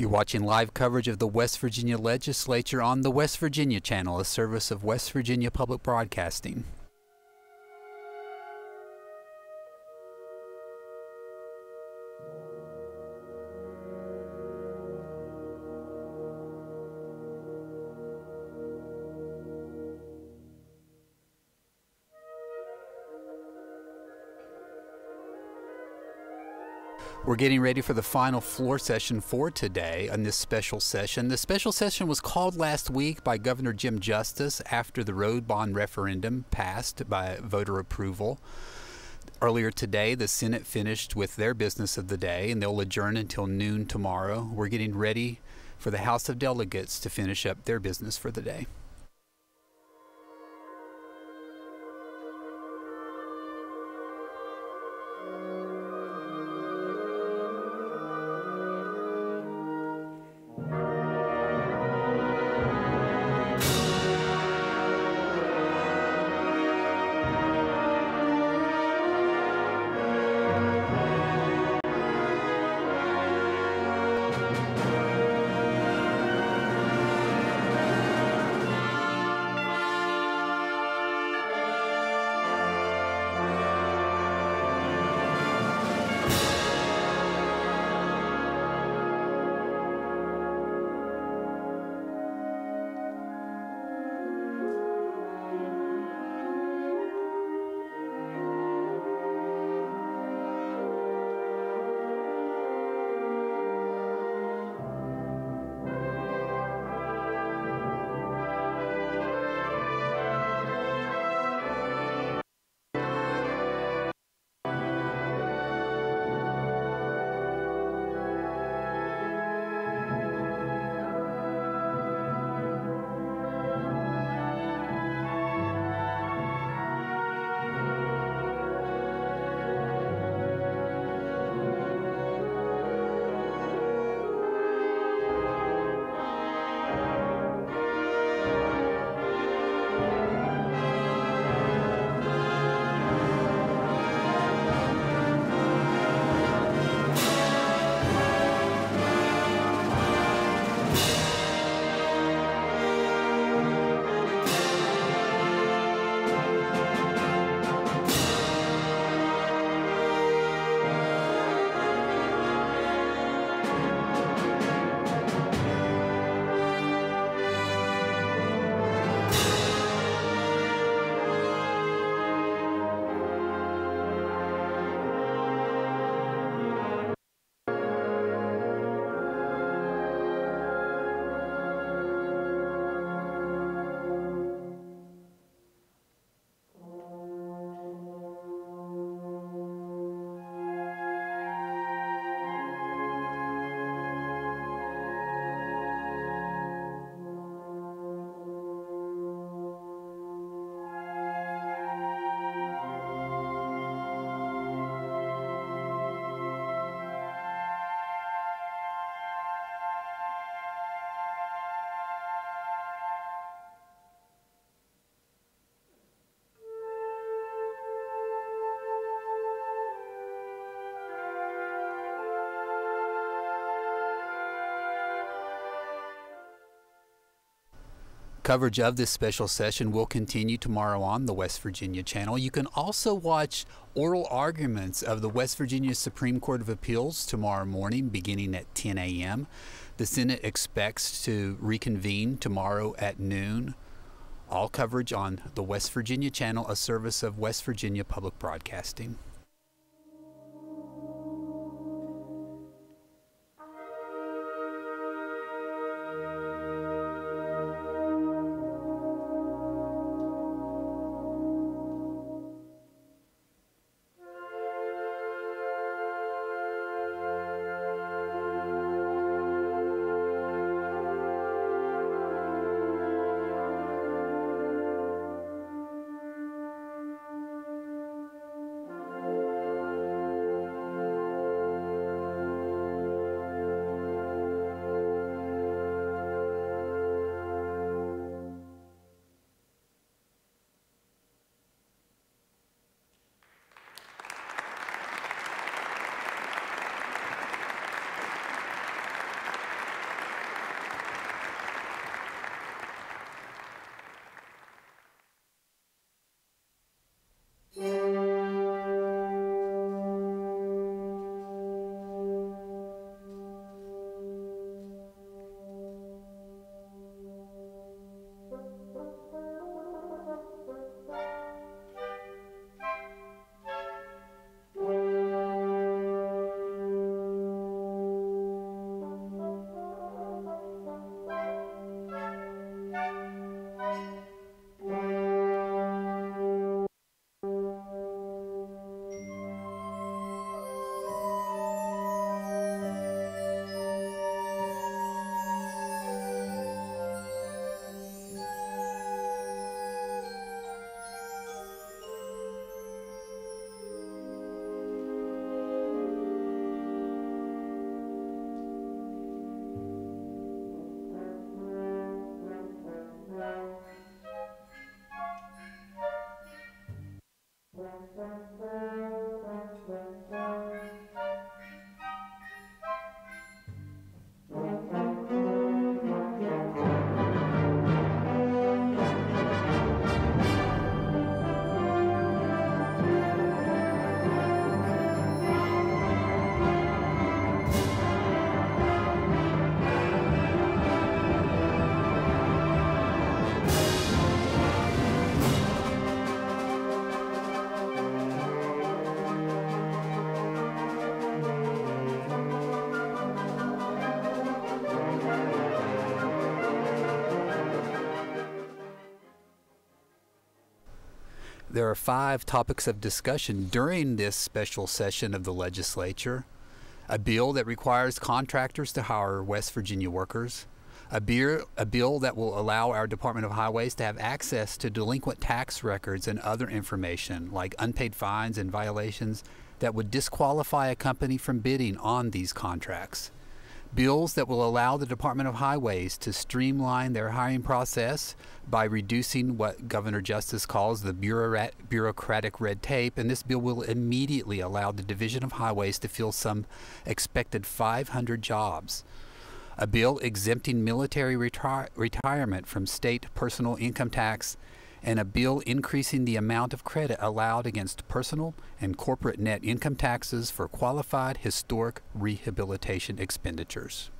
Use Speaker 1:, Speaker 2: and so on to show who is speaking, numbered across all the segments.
Speaker 1: You're watching live coverage of the West Virginia Legislature on the West Virginia Channel, a service of West Virginia Public Broadcasting. We're getting ready for the final floor session for today on this special session. The special session was called last week by Governor Jim Justice after the road bond referendum passed by voter approval. Earlier today, the Senate finished with their business of the day, and they'll adjourn until noon tomorrow. We're getting ready for the House of Delegates to finish up their business for the day. Coverage of this special session will continue tomorrow on the West Virginia channel. You can also watch oral arguments of the West Virginia Supreme Court of Appeals tomorrow morning beginning at 10 a.m. The Senate expects to reconvene tomorrow at noon. All coverage on the West Virginia channel, a service of West Virginia Public Broadcasting. There are 5 topics of discussion during this special session of the legislature. A bill that requires contractors to hire West Virginia workers. A bill that will allow our Department of Highways to have access to delinquent tax records and other information like unpaid fines and violations that would disqualify a company from bidding on these contracts. Bills that will allow the Department of Highways to streamline their hiring process by reducing what Governor Justice calls the bureaucratic red tape, and this bill will immediately allow the Division of Highways to fill some expected 500 jobs. A bill exempting military retirement from state personal income tax, and a bill increasing the amount of credit allowed against personal and corporate net income taxes for qualified historic rehabilitation expenditures.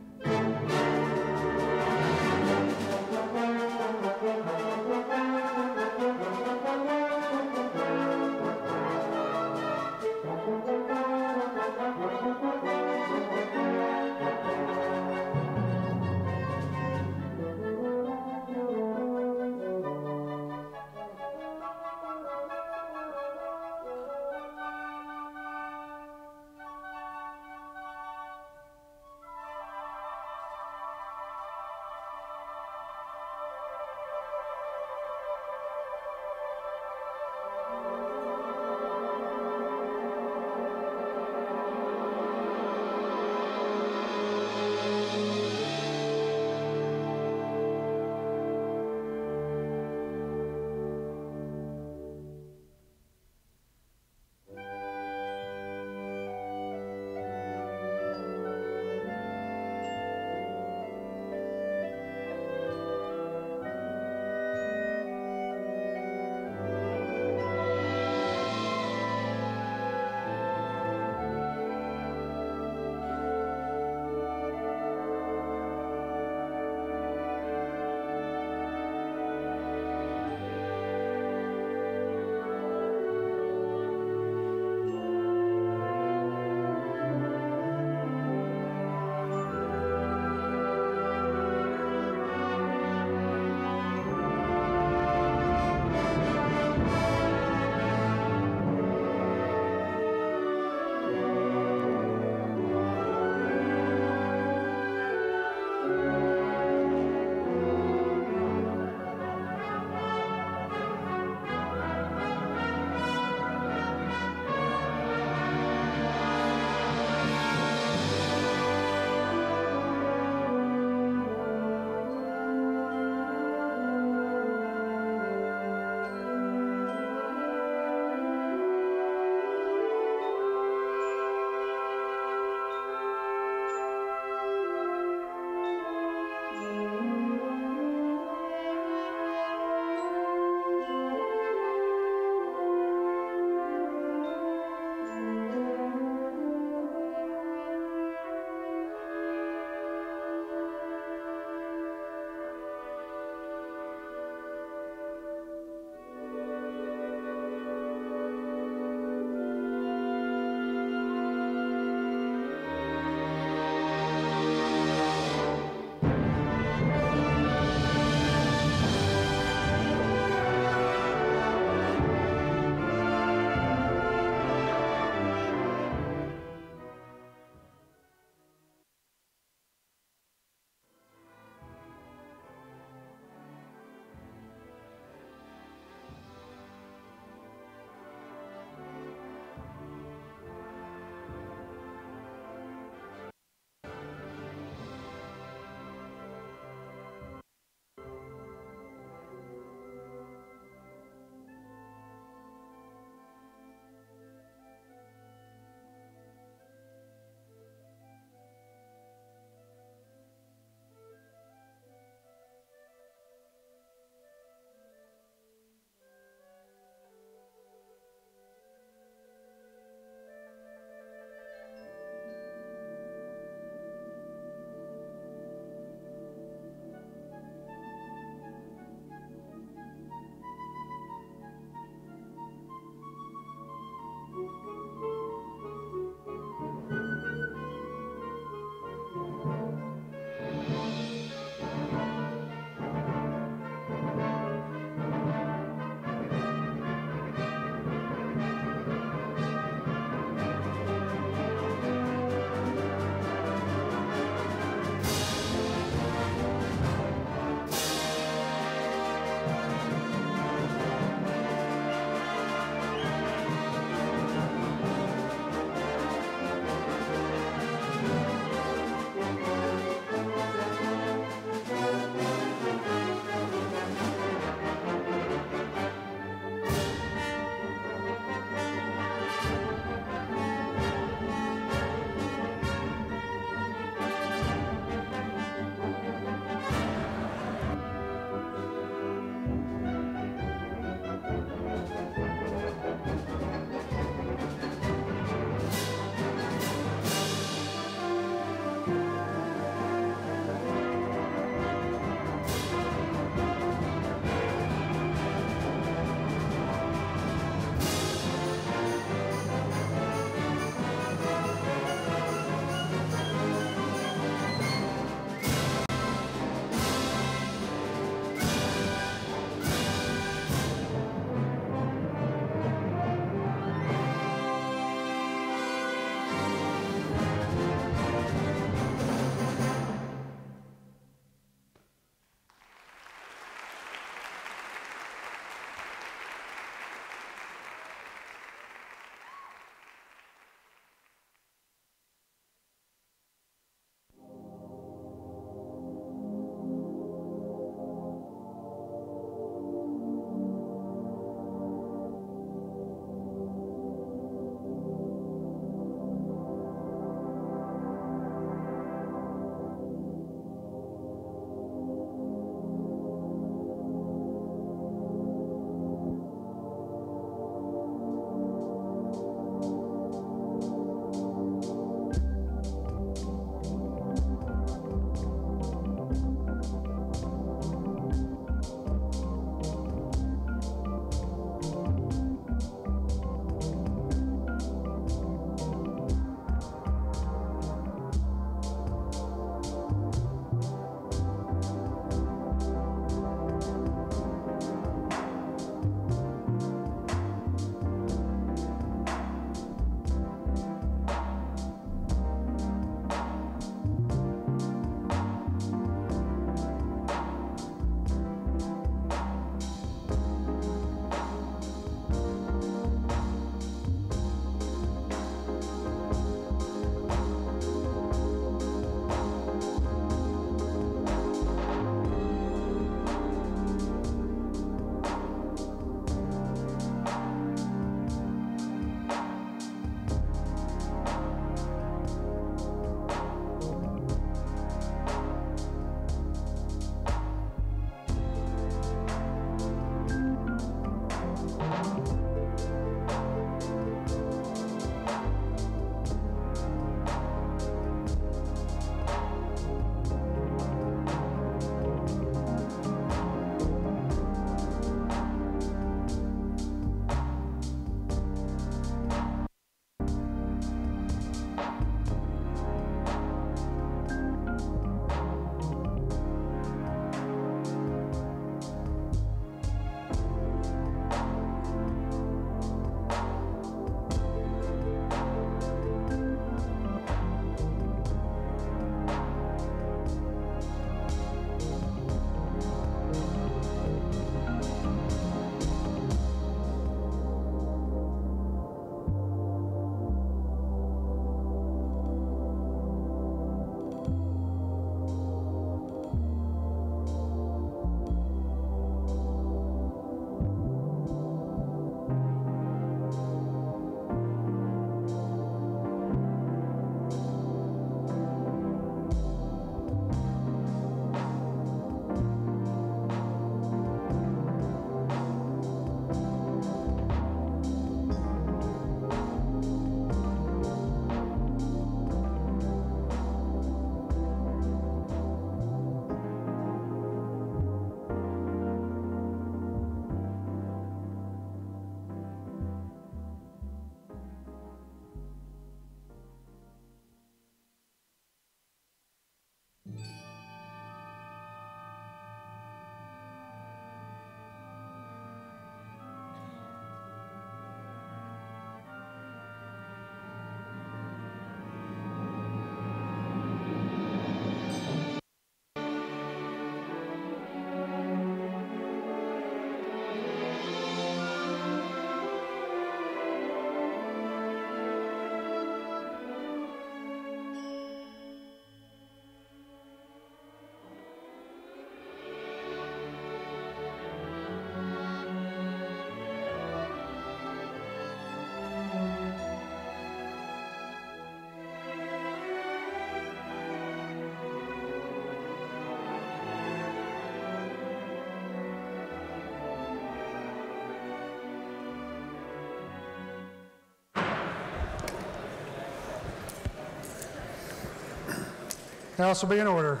Speaker 2: House will be in order.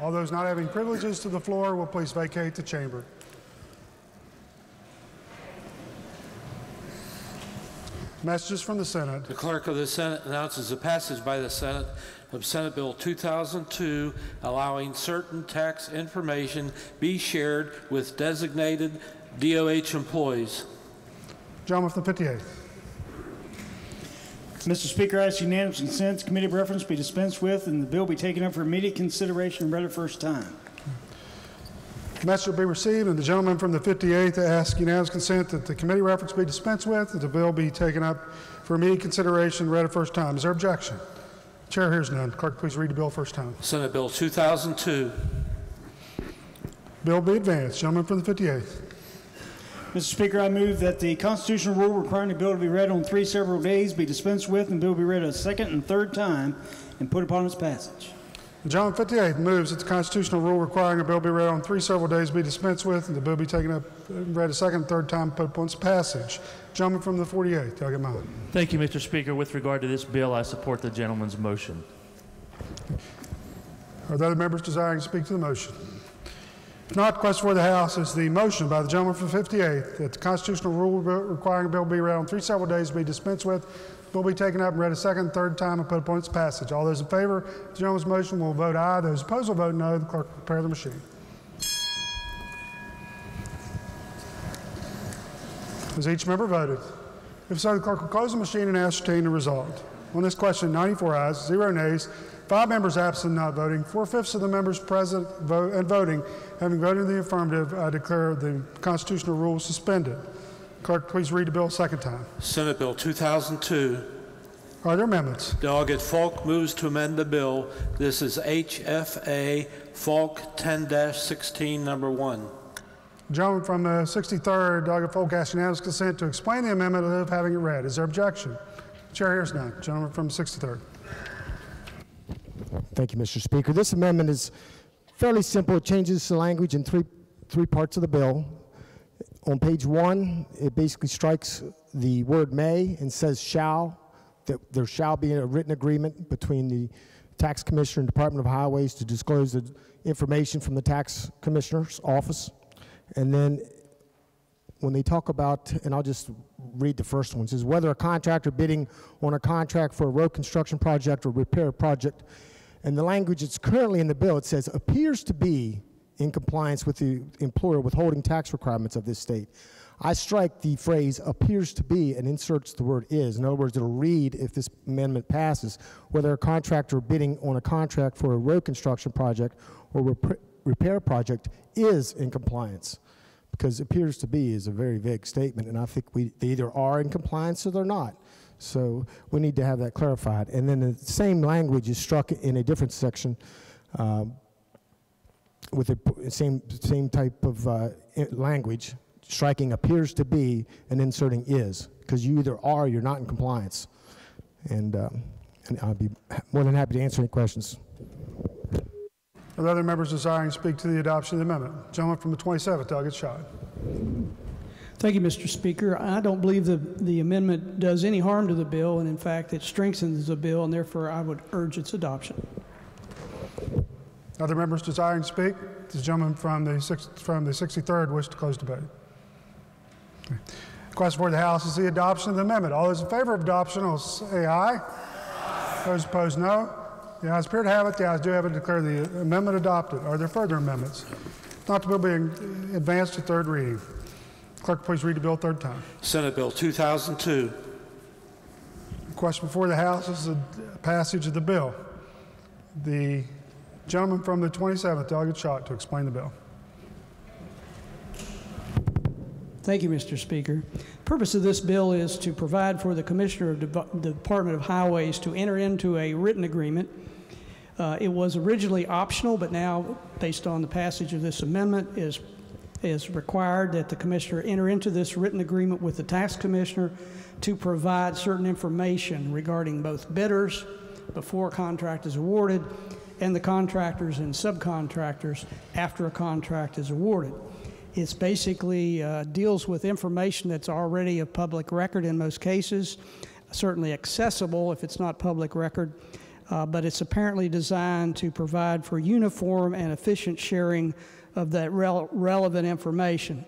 Speaker 2: All those not having privileges to the floor will please vacate the chamber. Messages from the Senate.
Speaker 3: The Clerk of the Senate announces the passage by the Senate of Senate Bill 2002, allowing certain tax information be shared with designated DOH employees.
Speaker 2: Gentleman from the 58th.
Speaker 4: Mr. Speaker, I ask unanimous consent. Committee of reference be dispensed with and the bill be taken up for immediate consideration and read at first time.
Speaker 2: The message will be received, and the gentleman from the 58th asks unanimous consent that the committee reference be dispensed with, that the bill be taken up for immediate consideration and read at first time. Is there objection? Chair hears none. Clerk, please read the bill first time.
Speaker 3: Senate Bill 2002.
Speaker 2: Bill be advanced. Gentleman from the 58th.
Speaker 4: Mr. Speaker, I move that the constitutional rule requiring the bill to be read on 3 several days be dispensed with and the bill be read a second and third time and put upon its passage.
Speaker 2: The gentleman from the 58th moves that the constitutional rule requiring a bill be read on 3 several days be dispensed with and the bill be taken up and read a second and third time and put upon its passage. Gentleman from the 48th, Delegate Mount.
Speaker 5: Thank you, Mr. Speaker. With regard to this bill, I support the gentleman's motion.
Speaker 2: Are there other members desiring to speak to the motion? If not, the question for the House is the motion by the gentleman from the 58th that the constitutional rule requiring a bill be read on 3 several days be dispensed with. The bill be taken up and read a second and third time and put upon its passage. All those in favor of the gentleman's motion will vote aye. Those opposed will vote no. The clerk will prepare the machine. Has each member voted? If so, the clerk will close the machine and ascertain the result. On this question, 94 ayes, 0 nays, 5 members absent not voting, 4/5 of the members present and voting. Having voted in the affirmative, I declare the constitutional rule suspended. Clerk, please read the bill a second time.
Speaker 3: Senate Bill 2002.
Speaker 2: Are there amendments?
Speaker 3: Delegate Falk moves to amend the bill. This is HFA Falk 10-16, number 1.
Speaker 2: Gentleman from the 63rd, Delegate Folk, asks unanimous consent to explain the amendment of having it read. Is there objection? Chair hears none. Gentleman from the 63rd.
Speaker 6: Thank you, Mr. Speaker. This amendment is fairly simple. It changes the language in three parts of the bill. On page 1, it basically strikes the word may and says shall, that there shall be a written agreement between the Tax Commissioner and Department of Highways to disclose the information from the Tax Commissioner's office. And then when they talk about, and I'll just read the first one, it says whether a contractor bidding on a contract for a road construction project or repair project, and the language that's currently in the bill, it says appears to be in compliance with the employer withholding tax requirements of this state. I strike the phrase appears to be and inserts the word is. In other words, it'll read, if this amendment passes, whether a contractor bidding on a contract for a road construction project or repair project is in compliance. Because appears to be is a very vague statement, and I think they either are in compliance or they're not. So we need to have that clarified. And then the same language is struck in a different section with the same type of language, striking appears to be and inserting is, because you either are or you're not in compliance. And I'll be more than happy to answer any questions.
Speaker 2: Are there other members desiring to speak to the adoption of the amendment? Gentleman from the 27th, Delegate Schott.
Speaker 7: Thank you, Mr. Speaker. I don't believe the amendment does any harm to the bill, and in fact, it strengthens the bill, and therefore I would urge its adoption.
Speaker 2: Other members desiring to speak? Does the gentleman from the 63rd wish to close debate? Okay. The question for the House is the adoption of the amendment. All those in favor of adoption will say aye. Aye. Those opposed, no. The ayes appear to have it. The ayes do have it. Declare the amendment adopted. Are there further amendments? If not, the bill will be advanced to third reading. Clerk, please read the bill third time.
Speaker 3: Senate Bill 2002.
Speaker 2: The question before the House is the passage of the bill. The gentleman from the 27th, Delegate Schott, to explain the bill.
Speaker 7: Thank you, Mr. Speaker. The purpose of this bill is to provide for the Commissioner of the Department of Highways to enter into a written agreement. It was originally optional, but now, based on the passage of this amendment, is required that the Commissioner enter into this written agreement with the Tax Commissioner to provide certain information regarding both bidders before a contract is awarded and the contractors and subcontractors after a contract is awarded. It's basically deals with information that's already of public record in most cases, certainly accessible if it's not public record. but it's apparently designed to provide for uniform and efficient sharing of that relevant information.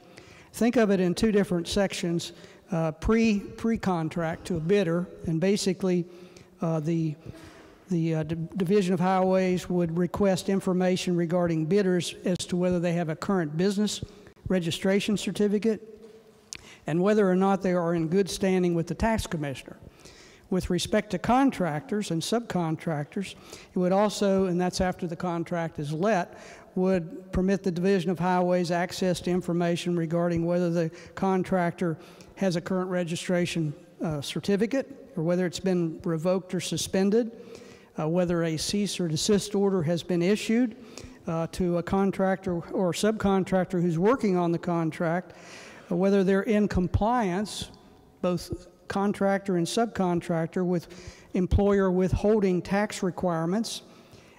Speaker 7: Think of it in two different sections, pre-contract to a bidder, and basically the Division of Highways would request information regarding bidders as to whether they have a current business registration certificate and whether or not they are in good standing with the tax commissioner. With respect to contractors and subcontractors, it would also, and that's after the contract is let, would permit the Division of Highways access to information regarding whether the contractor has a current registration certificate or whether it's been revoked or suspended, whether a cease or desist order has been issued to a contractor or subcontractor who's working on the contract, whether they're in compliance, both contractor and subcontractor, with employer withholding tax requirements,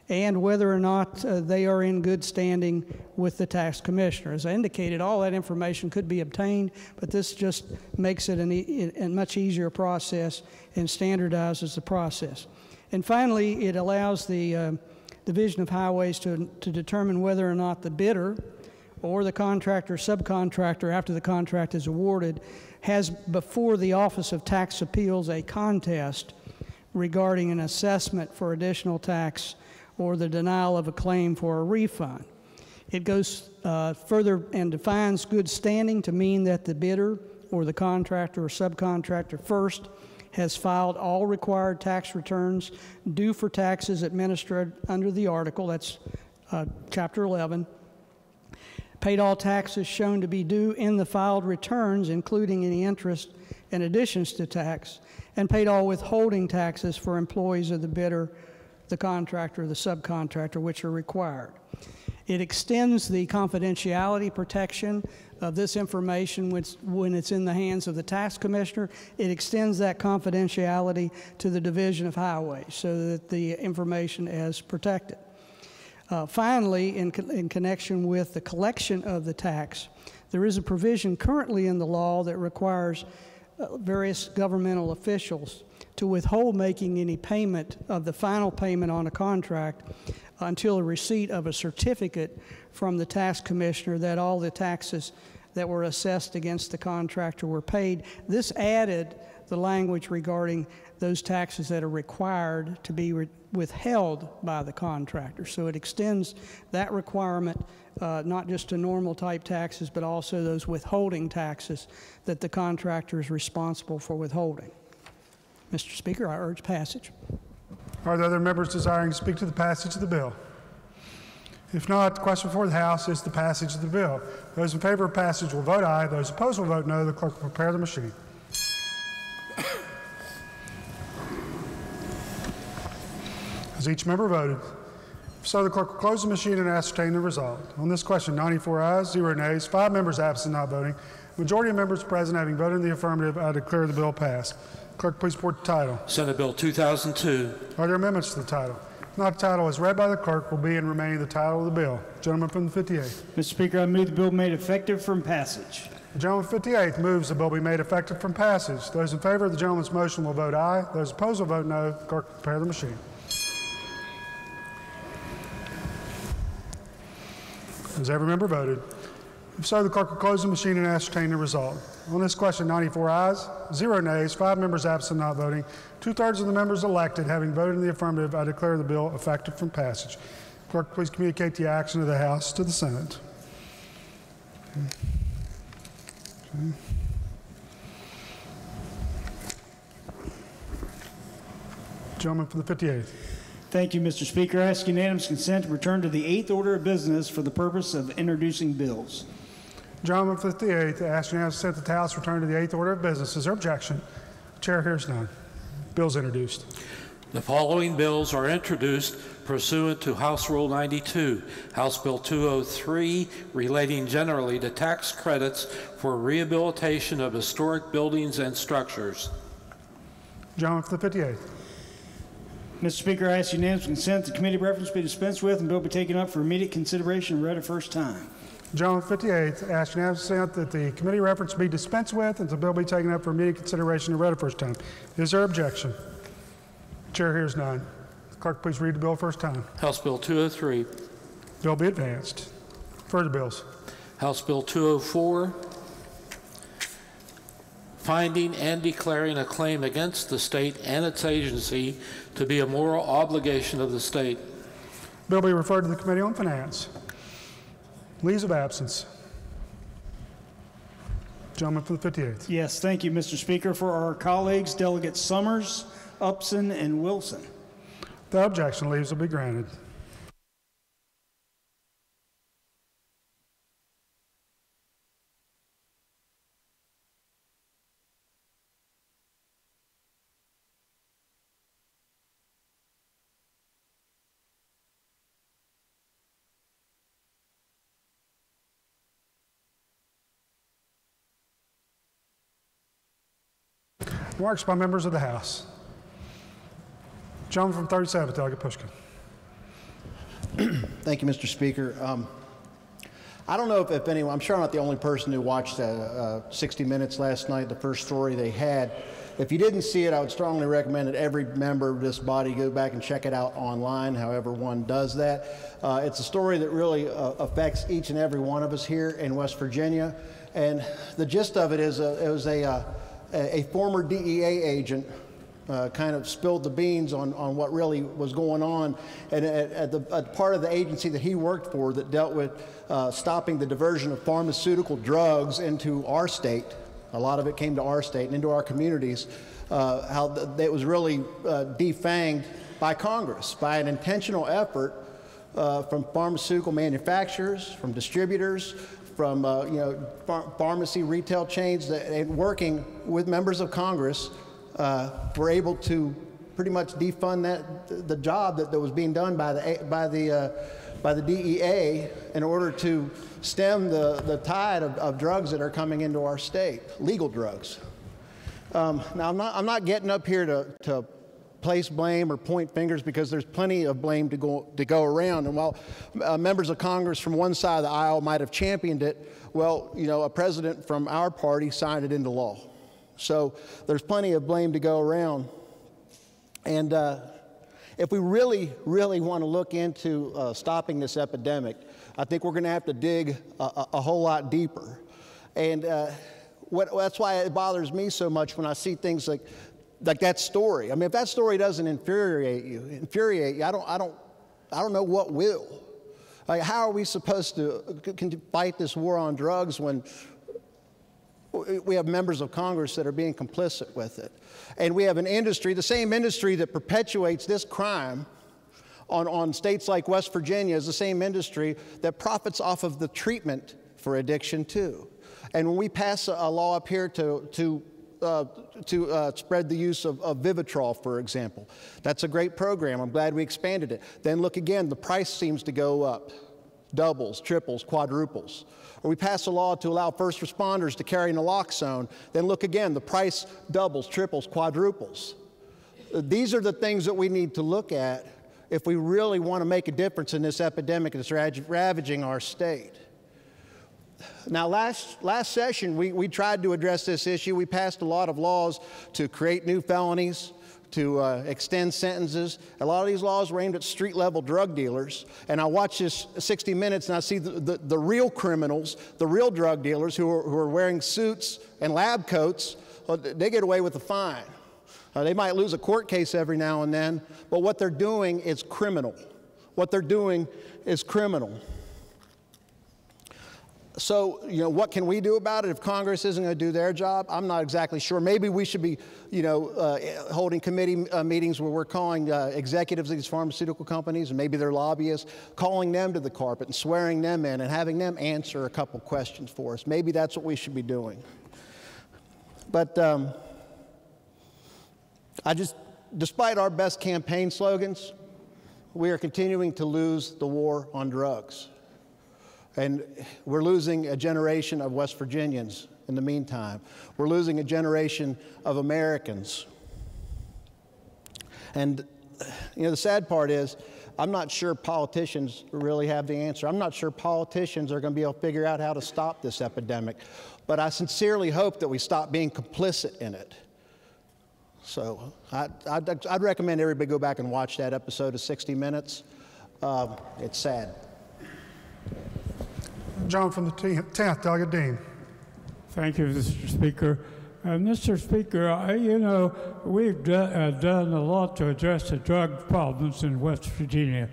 Speaker 7: and whether or not they are in good standing with the tax commissioner. As I indicated, all that information could be obtained, but this just makes it a much easier process and standardizes the process. And finally, it allows the Division of Highways to determine whether or not the bidder or the contractor or subcontractor, after the contract is awarded, has before the Office of Tax Appeals a contest regarding an assessment for additional tax or the denial of a claim for a refund. It goes further and defines good standing to mean that the bidder or the contractor or subcontractor first has filed all required tax returns due for taxes administered under the article, that's Chapter 11, paid all taxes shown to be due in the filed returns, including any interest and additions to tax, and paid all withholding taxes for employees of the bidder, the contractor, or the subcontractor, which are required. It extends the confidentiality protection of this information when it's in the hands of the tax commissioner. It extends that confidentiality to the Division of Highways so that the information is protected. Finally, in connection with the collection of the tax, there is a provision currently in the law that requires various governmental officials to withhold making any payment of the final payment on a contract until the receipt of a certificate from the tax commissioner that all the taxes that were assessed against the contractor were paid. This added the language regarding those taxes that are required to be withheld by the contractor. So it extends that requirement not just to normal type taxes, but also those withholding taxes that the contractor is responsible for withholding. Mr. Speaker, I urge passage.
Speaker 2: Are there other members desiring to speak to the passage of the bill? If not, the question before the House is the passage of the bill. Those in favor of passage will vote aye. Those opposed will vote no. The clerk will prepare the machine. Has each member voted? If so, the clerk will close the machine and ascertain the result. On this question, 94 ayes, 0 nays, 5 members absent not voting. Majority of members present having voted in the affirmative, I declare the bill passed. Clerk, please report the title.
Speaker 3: Senate Bill 2002.
Speaker 2: Are there amendments to the title? If not, the title as read by the clerk will be and remain the title of the bill. Gentleman from the 58th.
Speaker 4: Mr. Speaker, I move the bill made effective from passage.
Speaker 2: The gentleman from the 58th moves the bill be made effective from passage. Those in favor of the gentleman's motion will vote aye. Those opposed will vote no. Clerk, prepare the machine. Has every member voted? If so, the clerk will close the machine and ascertain the result. On this question, 94 ayes, 0 nays, 5 members absent not voting, 2/3 of the members elected having voted in the affirmative, I declare the bill effective from passage. Clerk, please communicate the action of the House to the Senate. Okay. Gentleman from the 58th.
Speaker 4: Thank you, Mr. Speaker. I ask unanimous consent to return to the 8th order of business for the purpose of introducing bills.
Speaker 2: Gentleman from the 58th, ask unanimous consent that the House return to the 8th order of business. Is there objection? The chair hears none. Bills introduced.
Speaker 3: The following bills are introduced pursuant to House Rule 92, House Bill 203, relating generally to tax credits for rehabilitation of historic buildings and structures.
Speaker 2: Gentleman from the 58th.
Speaker 4: Mr. Speaker, I ask unanimous consent that committee reference be dispensed with and bill be taken up for immediate consideration and read a first time.
Speaker 2: Gentleman 58th, ask unanimous consent that the committee reference be dispensed with and the bill be taken up for immediate consideration and read a first time. Is there objection? Chair hears none. Clerk, please read the bill first time.
Speaker 3: House Bill 203.
Speaker 2: Bill be advanced. Further bills.
Speaker 3: House Bill 204. Finding and declaring a claim against the state and its agency to be a moral obligation of the state.
Speaker 2: Bill be referred to the Committee on Finance. Leaves of absence. Gentleman from the 58th.
Speaker 4: Yes, thank you, Mr. Speaker. For our colleagues, Delegates Summers, Upson, and Wilson.
Speaker 2: Without objection, leaves will be granted. Remarks by members of the House. Gentleman from 37th, Delegate Pushkin.
Speaker 8: Thank you, Mr. Speaker. I don't know if anyone, I'm sure I'm not the only person who watched 60 Minutes last night, the first story they had. If you didn't see it, I would strongly recommend that every member of this body go back and check it out online, however one does that. It's a story that really affects each and every one of us here in West Virginia. And the gist of it is it was a former DEA agent kind of spilled the beans on what really was going on, and at the part of the agency that he worked for that dealt with stopping the diversion of pharmaceutical drugs into our state. A lot of it came to our state and into our communities. How it was really defanged by Congress, by an intentional effort from pharmaceutical manufacturers, from distributors, from pharmacy retail chains, that working with members of Congress were able to pretty much defund the job that was being done by the DEA in order to stem the tide of drugs that are coming into our state, legal drugs. Now I'm not getting up here to place blame or point fingers, because there's plenty of blame to go around. And while members of Congress from one side of the aisle might have championed it, well, a president from our party signed it into law. So there's plenty of blame to go around. And if we really, really want to look into stopping this epidemic, I think we're going to have to dig a whole lot deeper. And that's why it bothers me so much when I see things like that story. I mean, if that story doesn't infuriate you, I don't know what will. Like, how are we supposed to fight this war on drugs when we have members of Congress that are being complicit with it? And we have an industry, the same industry that perpetuates this crime on states like West Virginia, is the same industry that profits off of the treatment for addiction too. And when we pass a law up here to spread the use of Vivitrol, for example, that's a great program. I'm glad we expanded it. Then look again, the price seems to go up, doubles, triples, quadruples. Or we pass a law to allow first responders to carry naloxone. Then look again, the price doubles, triples, quadruples. These are the things that we need to look at if we really want to make a difference in this epidemic that's ravaging our state. Now, last session, we tried to address this issue. We passed a lot of laws to create new felonies, to extend sentences. A lot of these laws were aimed at street-level drug dealers. And I watch this 60 Minutes, and I see the real criminals, the real drug dealers who are wearing suits and lab coats. They get away with a fine. They might lose a court case every now and then, but what they're doing is criminal. What they're doing is criminal. So, what can we do about it if Congress isn't going to do their job? I'm not exactly sure. Maybe we should be, holding committee meetings where we're calling executives of these pharmaceutical companies and maybe their lobbyists, calling them to the carpet and swearing them in and having them answer a couple questions for us. Maybe that's what we should be doing. But despite our best campaign slogans, we are continuing to lose the war on drugs. And we're losing a generation of West Virginians in the meantime. We're losing a generation of Americans. And, the sad part is, I'm not sure politicians really have the answer. I'm not sure politicians are going to be able to figure out how to stop this epidemic. But I sincerely hope that we stop being complicit in it. So I'd recommend everybody go back and watch that episode of 60 Minutes. It's sad.
Speaker 2: Gentleman from the 10th, Delegate Dean.
Speaker 9: Thank you, Mr. Speaker. Mr. Speaker, you know, we've done a lot to address the drug problems in West Virginia.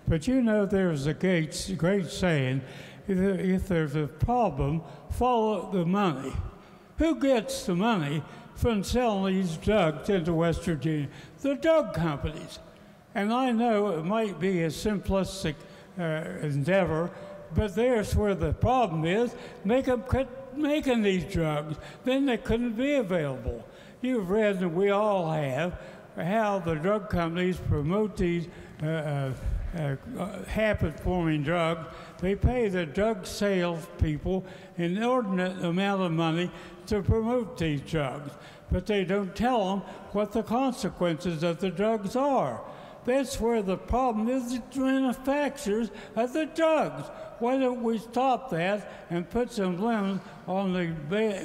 Speaker 9: But you know, there's a great saying, if there's a problem, follow the money. Who gets the money from selling these drugs into West Virginia? The drug companies. And I know it might be a simplistic endeavor, but there's where the problem is. Make them quit making these drugs, then they couldn't be available. You've read, and we all have, how the drug companies promote these habit-forming drugs. They pay the drug sales people an inordinate amount of money to promote these drugs, but they don't tell them what the consequences of the drugs are. That's where the problem is, the manufacturers of the drugs. Why don't we stop that and put some limits on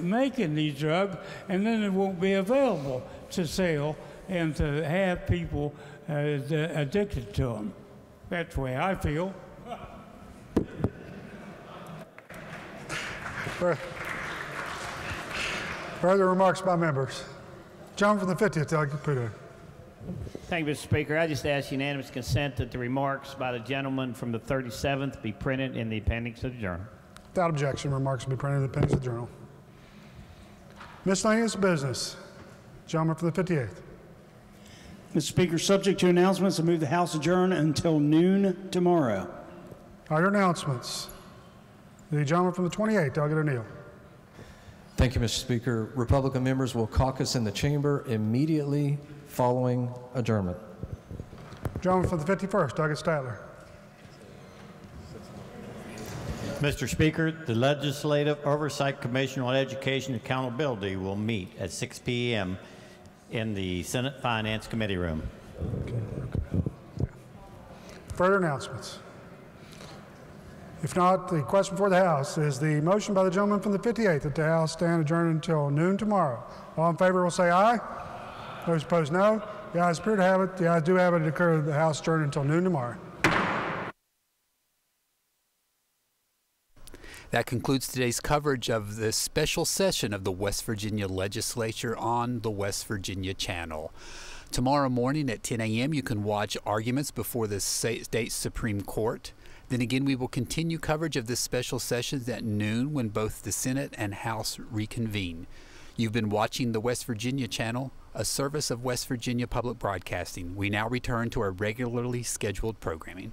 Speaker 9: making these drugs, and then it won't be available to sell and to have people addicted to them. That's the way I feel.
Speaker 2: Further remarks by members. Gentleman from the 50th, Delegate Caputo.
Speaker 10: Thank you, Mr. Speaker. I just ask unanimous consent that the remarks by the gentleman from the 37th be printed in the appendix of the journal.
Speaker 2: Without objection, remarks will be printed in the appendix of the journal. Miscellaneous business. Gentleman from the 58th.
Speaker 4: Mr. Speaker, subject to announcements, I move the House adjourn until noon tomorrow.
Speaker 2: Are your announcements? The gentleman from the 28th, Delegate O'Neill.
Speaker 11: Thank you, Mr. Speaker. Republican members will caucus in the chamber immediately following adjournment.
Speaker 2: Gentleman from the 51st, Delegate Statler.
Speaker 12: Mr. Speaker, the Legislative Oversight Commission on Education and Accountability will meet at 6 p.m. in the Senate Finance Committee room.
Speaker 2: Further announcements? If not, the question before the House is the motion by the gentleman from the 58th that the House stand adjourned until noon tomorrow. All in favor will say aye. Those opposed, no. The ayes appear to have it. The ayes do have it. I declare the House adjourned until noon tomorrow.
Speaker 1: That concludes today's coverage of this special session of the West Virginia Legislature on the West Virginia Channel. Tomorrow morning at 10 a.m. you can watch arguments before the state Supreme Court. Then again, we will continue coverage of this special session at noon when both the Senate and House reconvene. You've been watching the West Virginia Channel, a service of West Virginia Public Broadcasting. We now return to our regularly scheduled programming.